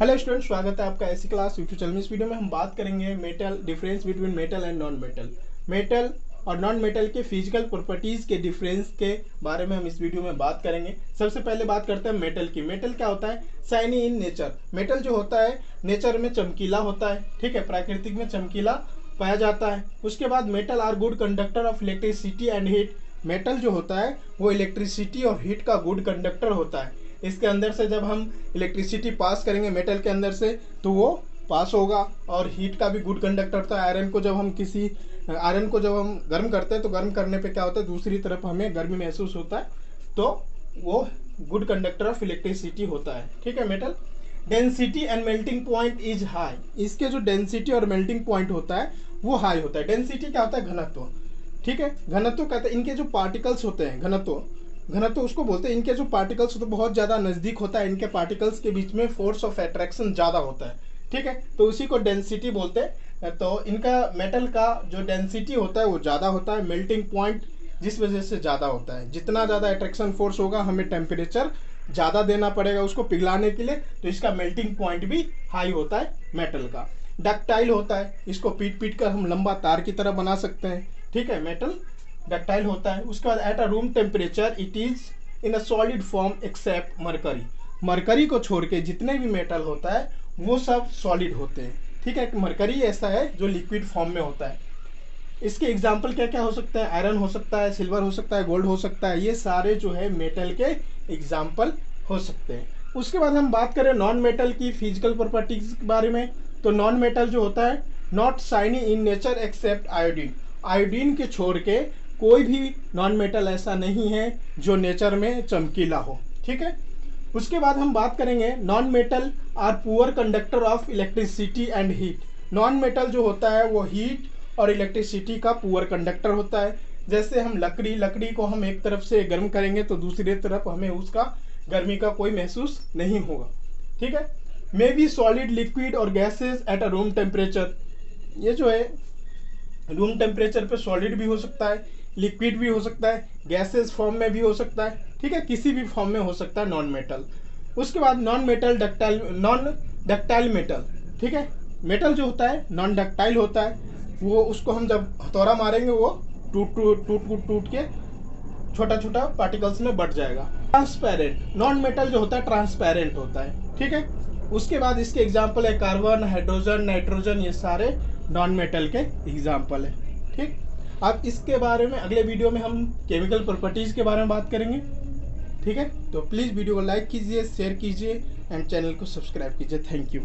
Hello student, स्वागत है आपका ऐसी क्लास यूट्यूब चैनल में। इस वीडियो में हम बात करेंगे metal, difference between metal and non metal. Metal और नॉन मेटल के फिजिकल प्रॉपर्टीज के डिफरेंस के बारे में हम इस वीडियो में बात करेंगे। सबसे पहले बात करते हैं मेटल की। मेटल क्या होता है? Shiny in nature. मेटल जो होता है नेचर में चमकीला होता है, ठीक है, प्राकृतिक में चमकीला पाया जाता है। उसके बाद metal are good conductor of electricity and heat. Metal जो होता है वो इलेक्ट्रिसिटी और हीट का गुड कंडक्टर होता है। इसके अंदर से जब हम इलेक्ट्रिसिटी पास करेंगे मेटल के अंदर से तो वो पास होगा, और हीट का भी गुड कंडक्टर होता है। आयरन को जब हम गर्म करते हैं तो गर्म करने पे क्या होता है, दूसरी तरफ हमें गर्मी महसूस होता है, तो वो गुड कंडक्टर ऑफ इलेक्ट्रिसिटी होता है, ठीक है। Metal density and melting point is high. इसके जो डेंसिटी और मेल्टिंग पॉइंट होता है वो हाई होता है। डेंसिटी क्या होता है? घनत्व, ठीक है। घनत्व कहते हैं इनके जो पार्टिकल्स होते हैं, घनत्व उसको बोलते हैं। इनके जो पार्टिकल्स होते हैं बहुत ज़्यादा नज़दीक होता है, इनके पार्टिकल्स के बीच में फोर्स ऑफ अट्रैक्शन ज़्यादा होता है, ठीक है, तो उसी को डेंसिटी बोलते हैं। तो इनका मेटल का जो डेंसिटी होता है वो ज़्यादा होता है, मेल्टिंग पॉइंट जिस वजह से ज़्यादा होता है। जितना ज़्यादा अट्रैक्शन फोर्स होगा हमें टेम्परेचर ज़्यादा देना पड़ेगा उसको पिघलाने के लिए, तो इसका मेल्टिंग पॉइंट भी हाई होता है मेटल का। डक्टाइल होता है, इसको पीट पीट कर हम लंबा तार की तरह बना सकते हैं, ठीक है। मेटल डक्टाइल होता है। उसके बाद at a room temperature it is in a solid form except mercury. Mercury को छोड़ के जितने भी मेटल होता है वो सब सॉलिड होते हैं, ठीक है। मरकरी ऐसा है जो लिक्विड फॉर्म में होता है। इसके एग्जाम्पल क्या क्या हो सकते हैं? आयरन हो सकता है, सिल्वर हो सकता है, गोल्ड हो सकता है। ये सारे जो है मेटल के एग्जाम्पल हो सकते हैं। उसके बाद हम बात करें नॉन मेटल की फिजिकल प्रॉपर्टीज के बारे में, तो नॉन मेटल जो होता है not shiny in nature except iodine. Iodine के छोड़ के कोई भी नॉन मेटल ऐसा नहीं है जो नेचर में चमकीला हो, ठीक है। उसके बाद हम बात करेंगे non metal are poor conductor of electricity and heat. Non metal जो होता है वो हीट और इलेक्ट्रिसिटी का पुअर कंडक्टर होता है। जैसे हम लकड़ी को हम एक तरफ से गर्म करेंगे तो दूसरी तरफ हमें उसका गर्मी का कोई महसूस नहीं होगा, ठीक है। मे बी सॉलिड, लिक्विड और gases at a room temperature. ये जो है रूम टेम्परेचर पे सॉलिड भी हो सकता है, लिक्विड भी हो सकता है, गैसेस फॉर्म में भी हो सकता है, ठीक है, किसी भी फॉर्म में हो सकता है नॉन मेटल। उसके बाद नॉन डक्टाइल मेटल, ठीक है। मेटल जो होता है नॉन डक्टाइल होता है, वो उसको हम जब हथौड़ा मारेंगे वो टूट टूट टूट टूट टूट के छोटा छोटा पार्टिकल्स में बढ़ जाएगा। ट्रांसपेरेंट, नॉन मेटल जो होता है ट्रांसपेरेंट होता है, ठीक है। उसके बाद इसके एग्जाम्पल है कार्बन, हाइड्रोजन, नाइट्रोजन, ये सारे नॉन मेटल के एग्जाम्पल है, ठीक। अब इसके बारे में अगले वीडियो में हम केमिकल प्रॉपर्टीज के बारे में बात करेंगे, ठीक है। तो प्लीज़ वीडियो को लाइक कीजिए, शेयर कीजिए एंड चैनल को सब्सक्राइब कीजिए। Thank you.